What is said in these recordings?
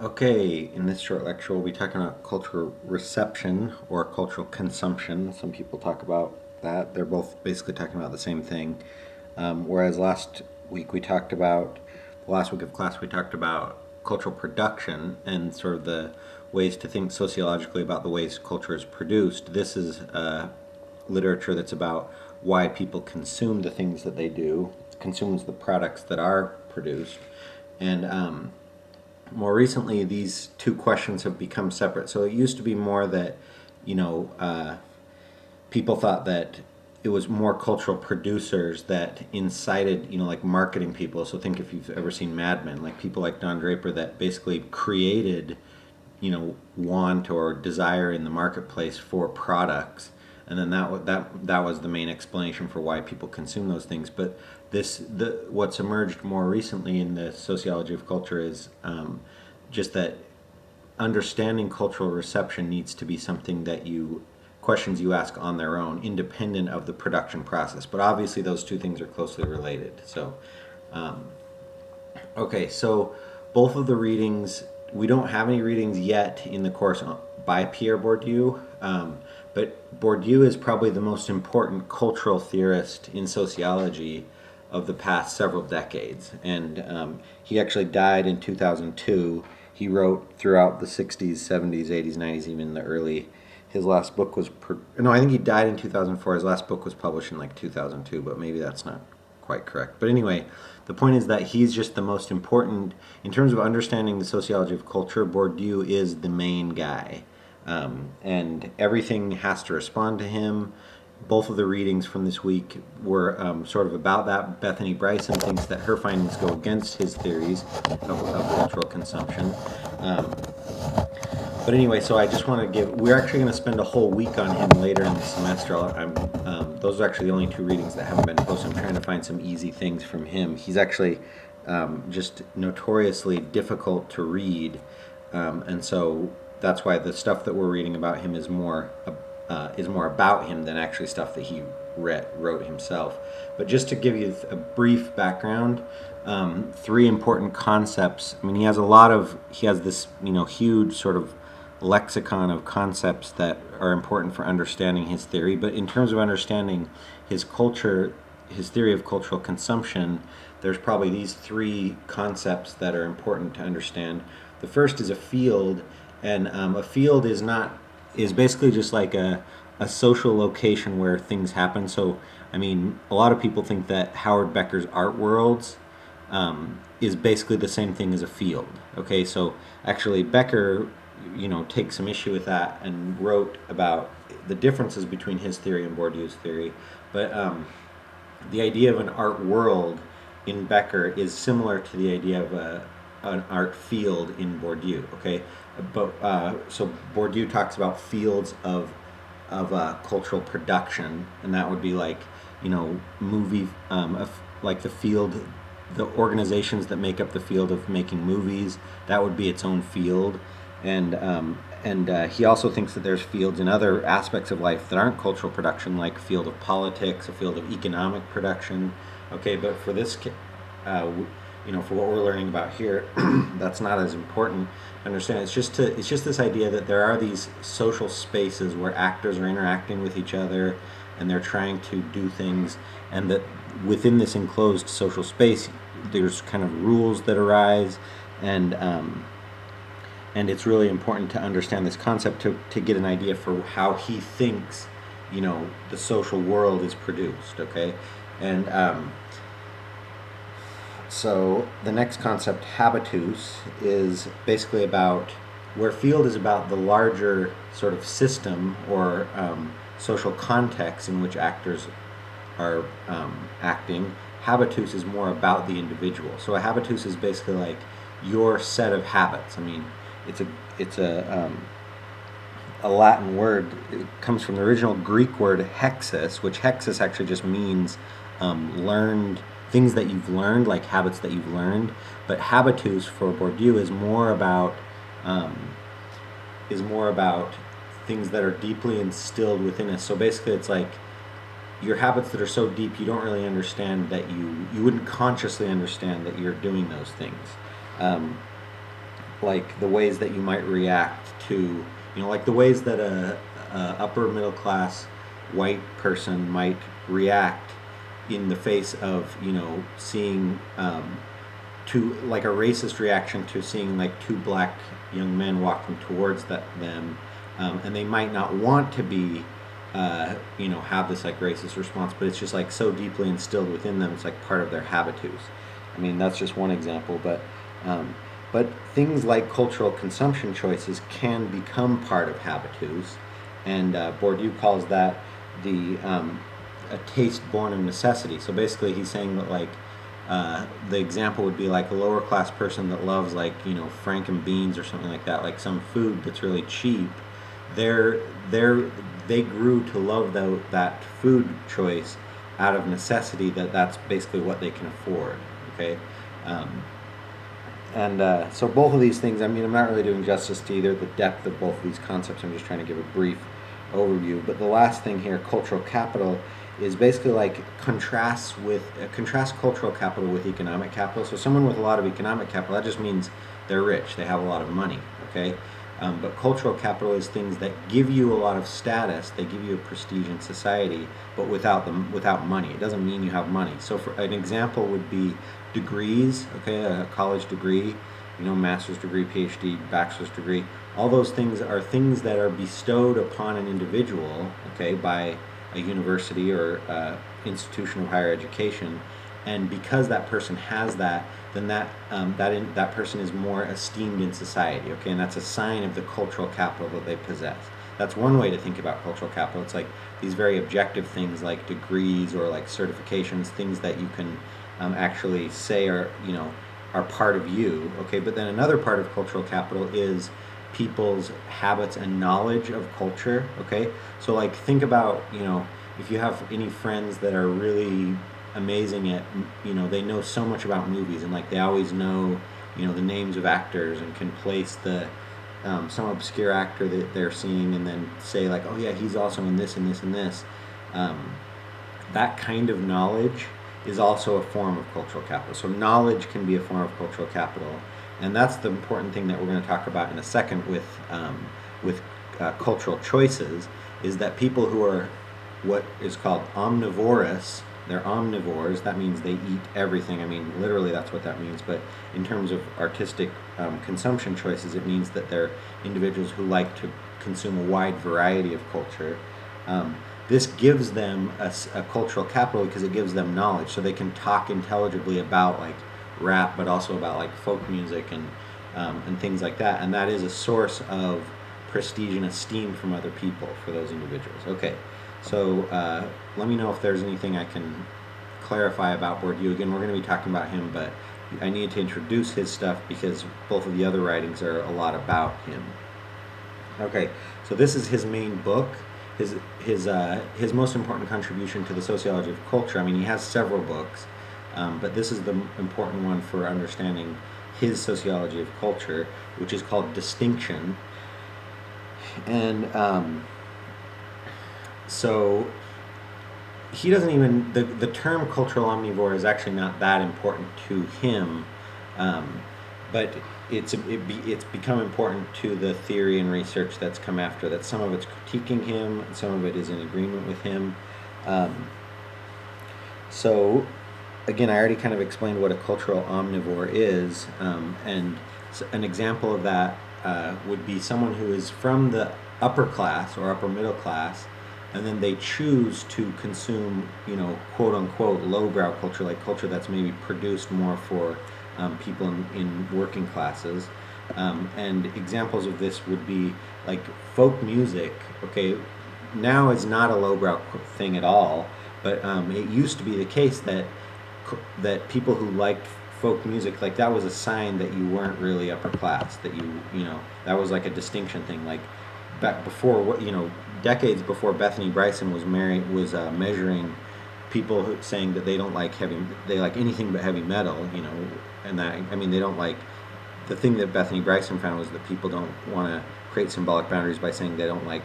Okay, in this short lecture, we'll be talking about cultural reception or cultural consumption. Some people talk about that. They're both basically talking about the same thing. Whereas last week of class, we talked about cultural production and sort of the ways to think sociologically about the ways culture is produced. This is literature that's about why people consume the things that they do, consumes the products that are produced. And more recently, these two questions have become separate. So it used to be more that, you know, people thought that it was more cultural producers that incited, like marketing people. So think if you've ever seen Mad Men, like people like Don Draper that basically created, want or desire in the marketplace for products, and then that was the main explanation for why people consume those things. But what's emerged more recently in the sociology of culture is just that understanding cultural reception needs to be something that questions you ask on their own, independent of the production process. But obviously, those two things are closely related. So, okay, so both of the readings, we don't have any readings yet in the course by Pierre Bourdieu, but Bourdieu is probably the most important cultural theorist in sociology of the past several decades. And he actually died in 2002. He wrote throughout the 60s, 70s, 80s, 90s, even the early. His last book was, I think he died in 2004. His last book was published in like 2002, but maybe that's not quite correct. But anyway, the point is that he's just the most important, in terms of understanding the sociology of culture, Bourdieu is the main guy. And everything has to respond to him. Both of the readings from this week were sort of about that. Bethany Bryson thinks that her findings go against his theories of cultural consumption. But anyway, so I just want to we're actually going to spend a whole week on him later in the semester. Those are actually the only two readings that haven't been posted. I'm trying to find some easy things from him. He's actually just notoriously difficult to read. And so that's why the stuff that we're reading about him is more about him than actually stuff that he wrote himself. But just to give you a brief background, three important concepts. I mean, he has this huge sort of lexicon of concepts that are important for understanding his theory. But in terms of understanding his theory of cultural consumption, there's probably these three concepts that are important to understand. The first is a field, and a field is basically just like a social location where things happen. So, I mean, a lot of people think that Howard Becker's Art Worlds is basically the same thing as a field. Okay, so actually Becker, takes some issue with that and wrote about the differences between his theory and Bourdieu's theory. But the idea of an art world in Becker is similar to the idea of an art field in Bourdieu. Okay, but so Bourdieu talks about fields of cultural production, and that would be like movie, like the field, the organizations that make up the field of making movies. That would be its own field, and he also thinks that there's fields in other aspects of life that aren't cultural production, like a field of politics, a field of economic production. Okay, but for this, for what we're learning about here, that's not as important to understand. It's just this idea that there are these social spaces where actors are interacting with each other and they're trying to do things, and that within this enclosed social space, there's kind of rules that arise, and it's really important to understand this concept to get an idea for how he thinks, the social world is produced. Okay, and so the next concept, habitus, is basically about where field is about the larger sort of system or social context in which actors are acting. Habitus is more about the individual. So a habitus is basically like your set of habits. I mean, it's a Latin word. It comes from the original Greek word hexis, which hexis actually just means learned things that you've learned, like habits that you've learned. But habitus for Bourdieu is more about things that are deeply instilled within us. So basically, it's like your habits that are so deep you don't really understand that you wouldn't consciously understand that you're doing those things. like the ways that you might react to, like the ways that a upper middle class white person might react in the face of, seeing to like a racist reaction to seeing like two black young men walking towards them, and they might not want to be, have this like racist response, but it's just like so deeply instilled within them. It's like part of their habitus. I mean, that's just one example, but things like cultural consumption choices can become part of habitus, and Bourdieu calls that a taste born of necessity. So basically, he's saying that like the example would be like a lower class person that loves like Franken beans or something like that, like some food that's really cheap. They're they grew to love that food choice out of necessity. That's basically what they can afford. Okay. So both of these things, I mean, I'm not really doing justice to either the depth of both of these concepts. I'm just trying to give a brief overview. But the last thing here, cultural capital, is basically like contrast cultural capital with economic capital. So someone with a lot of economic capital, that just means they're rich, they have a lot of money. Okay. But cultural capital is things that give you a lot of status, they give you a prestige in society, but without money. It doesn't mean you have money. So for an example would be degrees, okay, a college degree, master's degree, PhD, bachelor's degree. All those things are things that are bestowed upon an individual, okay, by a university or institution of higher education, and because that person has that, then that person is more esteemed in society, okay, and that's a sign of the cultural capital that they possess. That's one way to think about cultural capital. It's like these very objective things like degrees or like certifications, things that you can actually say are part of you, okay. But then another part of cultural capital is people's habits and knowledge of culture, okay. So like think about, if you have any friends that are really amazing at, they know so much about movies, and like they always know, the names of actors and can place some obscure actor that they're seeing and then say like, oh yeah, he's also in this and this and this. That kind of knowledge is also a form of cultural capital. So knowledge can be a form of cultural capital, and that's the important thing that we're going to talk about in a second with cultural choices, is that people who are what is called omnivorous, they're omnivores. That means they eat everything. I mean, literally that's what that means, but in terms of artistic consumption choices, it means that they're individuals who like to consume a wide variety of culture. This gives them a cultural capital because it gives them knowledge, so they can talk intelligibly about like rap, but also about like folk music and things like that, and that is a source of prestige and esteem from other people for those individuals. Okay, so let me know if there's anything I can clarify about Bourdieu. Again, we're going to be talking about him, but I need to introduce his stuff because both of the other writings are a lot about him. Okay, so this is his main book. His most important contribution to the sociology of culture. I mean, he has several books, but this is the important one for understanding his sociology of culture, which is called Distinction. And so he doesn't even, the term cultural omnivore is actually not that important to him, but it's become important to the theory and research that's come after that. Some of it's critiquing him, and some of it is in agreement with him. So again, I already kind of explained what a cultural omnivore is, and an example of that would be someone who is from the upper class or upper middle class, and then they choose to consume, quote unquote, lowbrow culture, like culture that's maybe produced more for people in working classes. And examples of this would be like folk music. Okay, now it's not a lowbrow thing at all, but it used to be the case that people who liked folk music, like that was a sign that you weren't really upper class, that that was like a distinction thing. Like back before, decades before Bethany Bryson was measuring people saying that they like anything but heavy metal, and that, I mean, they don't like, the thing that Bethany Bryson found was that people don't want to create symbolic boundaries by saying they don't like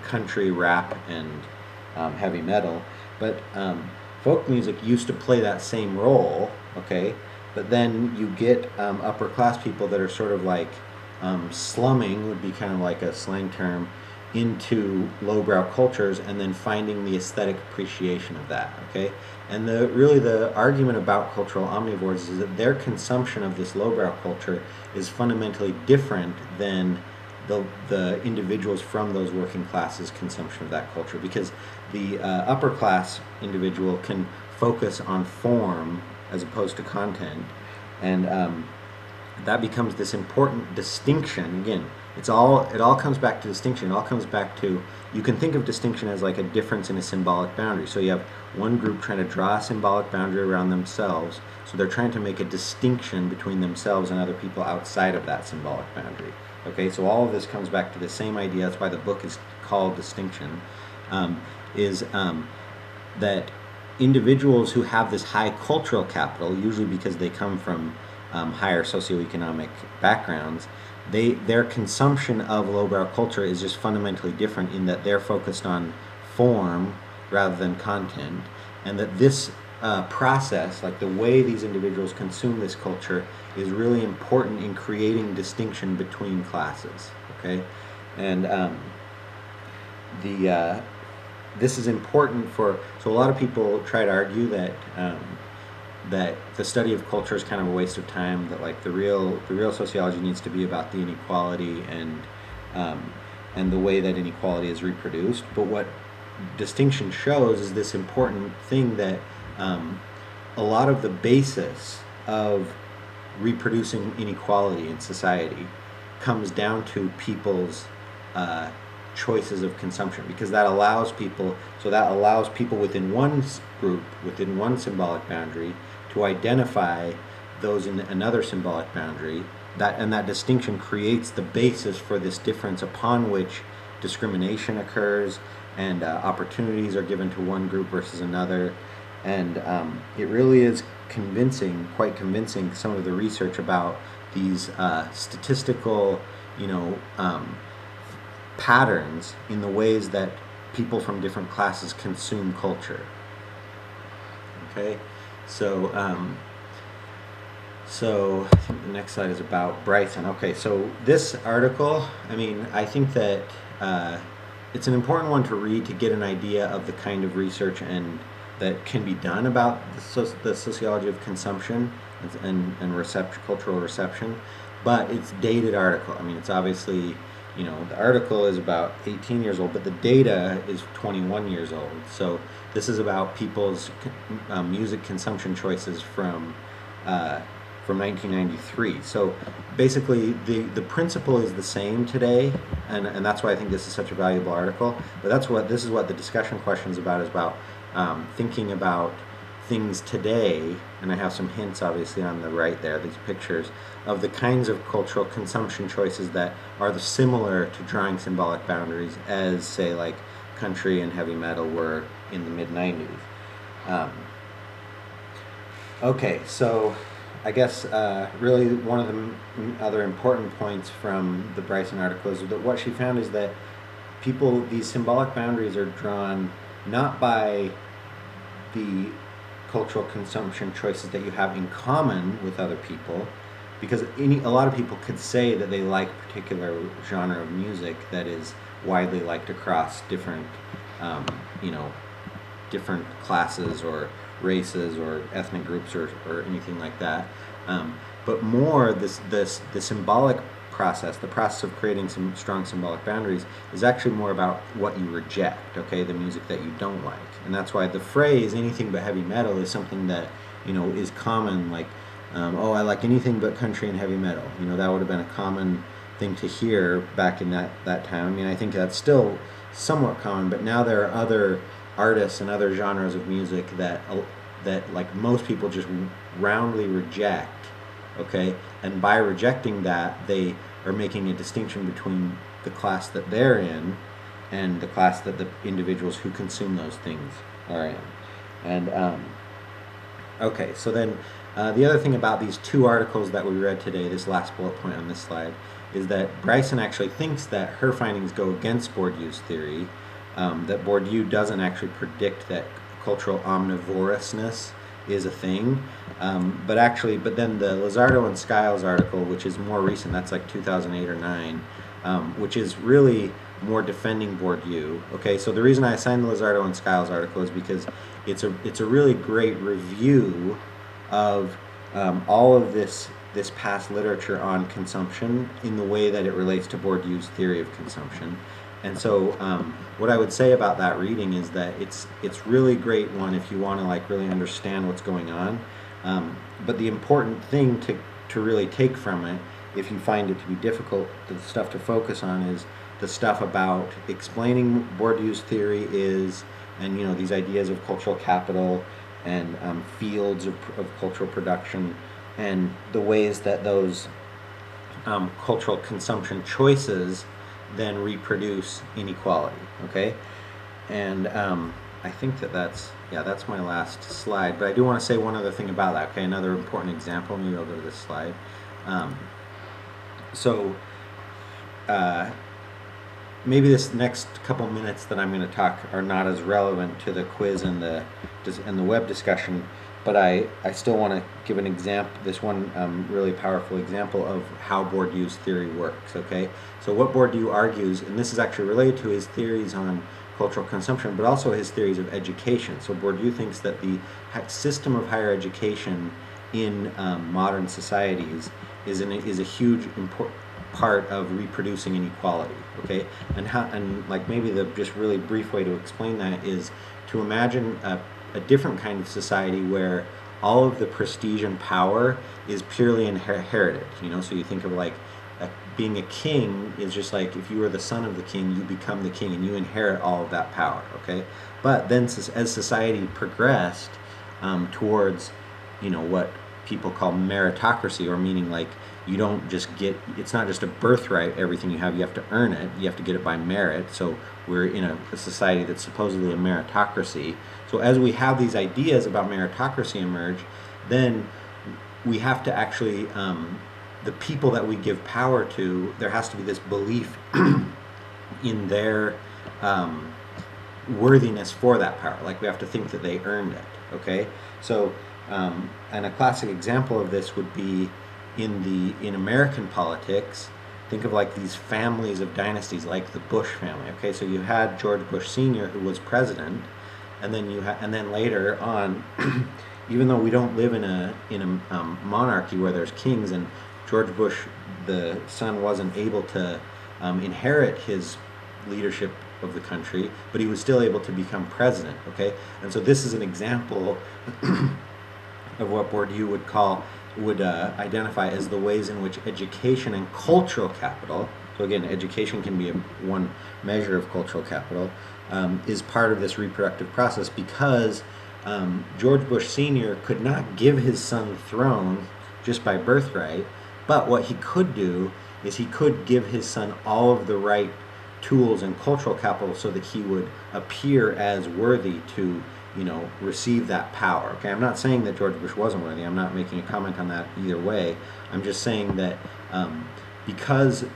country, rap, and heavy metal, but folk music used to play that same role, okay, but then you get upper class people that are sort of like slumming would be kind of like a slang term into lowbrow cultures, and then finding the aesthetic appreciation of that. Okay, and the argument about cultural omnivores is that their consumption of this lowbrow culture is fundamentally different than the individuals from those working classes' consumption of that culture, because the upper class individual can focus on form as opposed to content, and that becomes this important distinction. Again, it all comes back to distinction. It all comes back to, you can think of distinction as like a difference in a symbolic boundary. So you have one group trying to draw a symbolic boundary around themselves, so they're trying to make a distinction between themselves and other people outside of that symbolic boundary. Okay, so all of this comes back to the same idea. That's why the book is called Distinction, that individuals who have this high cultural capital, usually because they come from higher socioeconomic backgrounds, their consumption of lowbrow culture is just fundamentally different, in that they're focused on form rather than content, and that this process, like the way these individuals consume this culture, is really important in creating distinction between classes. Okay, and this is important for. So a lot of people try to argue that that the study of culture is kind of a waste of time. That like the real sociology needs to be about the inequality and the way that inequality is reproduced. But what distinction shows is this important thing that a lot of the basis of reproducing inequality in society comes down to people's choices of consumption, because that allows people within one group, within one symbolic boundary, to identify those in another symbolic boundary, that distinction creates the basis for this difference upon which discrimination occurs, and opportunities are given to one group versus another. And it really is quite convincing, some of the research about these statistical, patterns in the ways that people from different classes consume culture. Okay, so I think the next slide is about Bryson. Okay, so this article, I think that it's an important one to read to get an idea of the kind of research and that can be done about the sociology of consumption and cultural reception, but it's dated article. It's obviously, the article is about 18 years old, but the data is 21 years old. So this is about people's music consumption choices from 1993. So basically, the principle is the same today, and that's why I think this is such a valuable article. But this is what the discussion question is about thinking about things today, and I have some hints obviously on the right there, these pictures of the kinds of cultural consumption choices that are similar to drawing symbolic boundaries as, say, like country and heavy metal were in the mid-90s. Okay, so I guess really one of the other important points from the Bryson article is that what she found is that these symbolic boundaries are drawn not by the cultural consumption choices that you have in common with other people, because a lot of people could say that they like a particular genre of music that is widely liked across different different classes or races or ethnic groups or anything like that, but more the symbolic process, the process of creating some strong symbolic boundaries, is actually more about what you reject, okay, the music that you don't like. And that's why the phrase anything but heavy metal is something that is common, like I like anything but country and heavy metal. That would have been a common thing to hear back in that time. I think that's still somewhat common, but now there are other artists and other genres of music that like most people just roundly reject. Okay, and by rejecting that, they are making a distinction between the class that they're in and the class that the individuals who consume those things are in. And okay, so then the other thing about these two articles that we read today, this last bullet point on this slide, is that Bryson actually thinks that her findings go against Bourdieu's theory, that Bourdieu doesn't actually predict that cultural omnivorousness is a thing. But then the Lizardo and Skiles article, which is more recent, that's like 2008 or 9, which is really more defending Bourdieu. Okay, so the reason I assigned the Lizardo and Skiles article is because it's a really great review of all of this past literature on consumption in the way that it relates to Bourdieu's theory of consumption. And so, what I would say about that reading is that it's really great one if you want to like really understand what's going on. But the important thing to really take from it, if you find it to be difficult, the stuff to focus on is the stuff about explaining Bourdieu's theory is, and these ideas of cultural capital and fields of cultural production, and the ways that those cultural consumption choices then reproduce inequality. Okay, and I think that's my last slide. But I do want to say one other thing about that. Okay, another important example. Maybe I'll go to this slide. So maybe this next couple minutes that I'm going to talk are not as relevant to the quiz and the web discussion, but I still want to give an example, this one really powerful example of how Bourdieu's theory works. Okay, so what Bourdieu argues, and this is actually related to his theories on cultural consumption, but also his theories of education. So Bourdieu thinks that the system of higher education in modern societies is a huge important part of reproducing inequality. Okay, and like maybe the just really brief way to explain that is to imagine a different kind of society where all of the prestige and power is purely inherited. So you think of like being a king is just like if you were the son of the king, you become the king and you inherit all of that power. Okay, but then as society progressed towards what people call meritocracy, or meaning like you don't just get, it's not just a birthright, everything you have to earn it, you have to get it by merit. So we're in a society that's supposedly a meritocracy. So as we have these ideas about meritocracy emerge, then we have to actually, the people that we give power to, there has to be this belief in their worthiness for that power. Like we have to think that they earned it. Okay, so and a classic example of this would be in American politics. Think of like these families of dynasties, like the Bush family. Okay, so you had George Bush Sr., who was president, and then and then later on, even though we don't live in a monarchy where there's kings, and George Bush, the son, wasn't able to inherit his leadership of the country, but he was still able to become president. Okay, and so this is an example of what Bourdieu would identify as the ways in which education and cultural capital, so again, education can be one measure of cultural capital, is part of this reproductive process, because George Bush Sr. could not give his son the throne just by birthright, but what he could do is he could give his son all of the right tools and cultural capital so that he would appear as worthy to receive that power. Okay, I'm not saying that George Bush wasn't worthy. I'm not making a comment on that either way. I'm just saying that because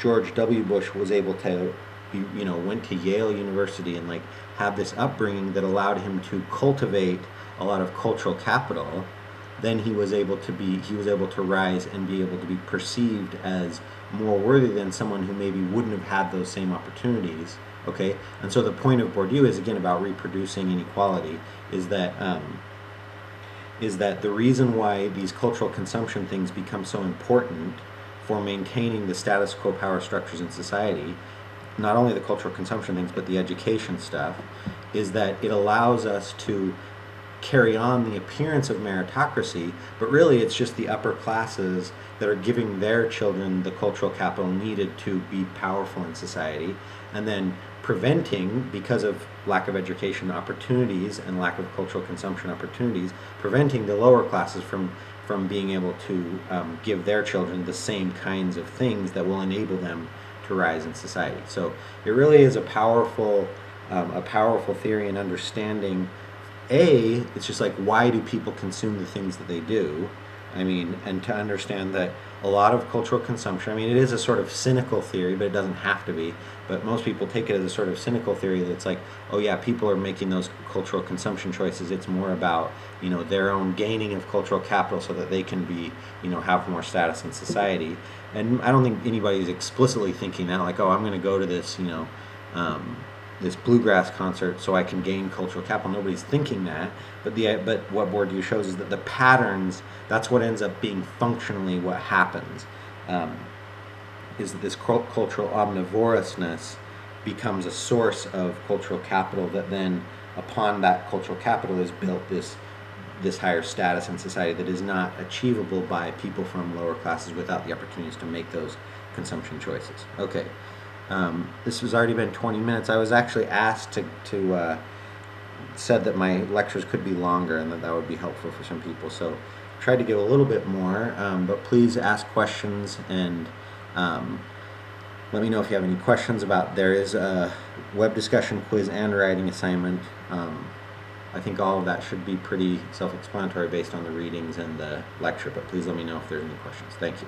George W. Bush was able to, went to Yale University and like have this upbringing that allowed him to cultivate a lot of cultural capital, then he was able to rise and be able to be perceived as more worthy than someone who maybe wouldn't have had those same opportunities. Okay, and so the point of Bourdieu is again about reproducing inequality, is that the reason why these cultural consumption things become so important for maintaining the status quo power structures in society, not only the cultural consumption things but the education stuff, is that it allows us to carry on the appearance of meritocracy, but really it's just the upper classes that are giving their children the cultural capital needed to be powerful in society, and then preventing, because of lack of education opportunities and lack of cultural consumption opportunities, preventing the lower classes from being able to give their children the same kinds of things that will enable them to rise in society. So it really is a powerful theory and understanding. It's just like, why do people consume the things that they do? I mean, and to understand that a lot of cultural consumption, I mean, it is a sort of cynical theory, but it doesn't have to be. But most people take it as a sort of cynical theory that's like, oh yeah, people are making those cultural consumption choices. It's more about, their own gaining of cultural capital so that they can be, have more status in society. And I don't think anybody's explicitly thinking that, like, oh, I'm going to go to this, this bluegrass concert so I can gain cultural capital. Nobody's thinking that, but what Bourdieu shows is that the patterns, that's what ends up being functionally what happens, is that this cultural omnivorousness becomes a source of cultural capital that then, upon that cultural capital, is built this higher status in society that is not achievable by people from lower classes without the opportunities to make those consumption choices. Okay. This has already been 20 minutes. I was actually asked to said that my lectures could be longer and that would be helpful for some people. So tried to give a little bit more, but please ask questions and let me know if you have any questions about. There is a web discussion quiz and writing assignment. I think all of that should be pretty self-explanatory based on the readings and the lecture, but please let me know if there's any questions. Thank you.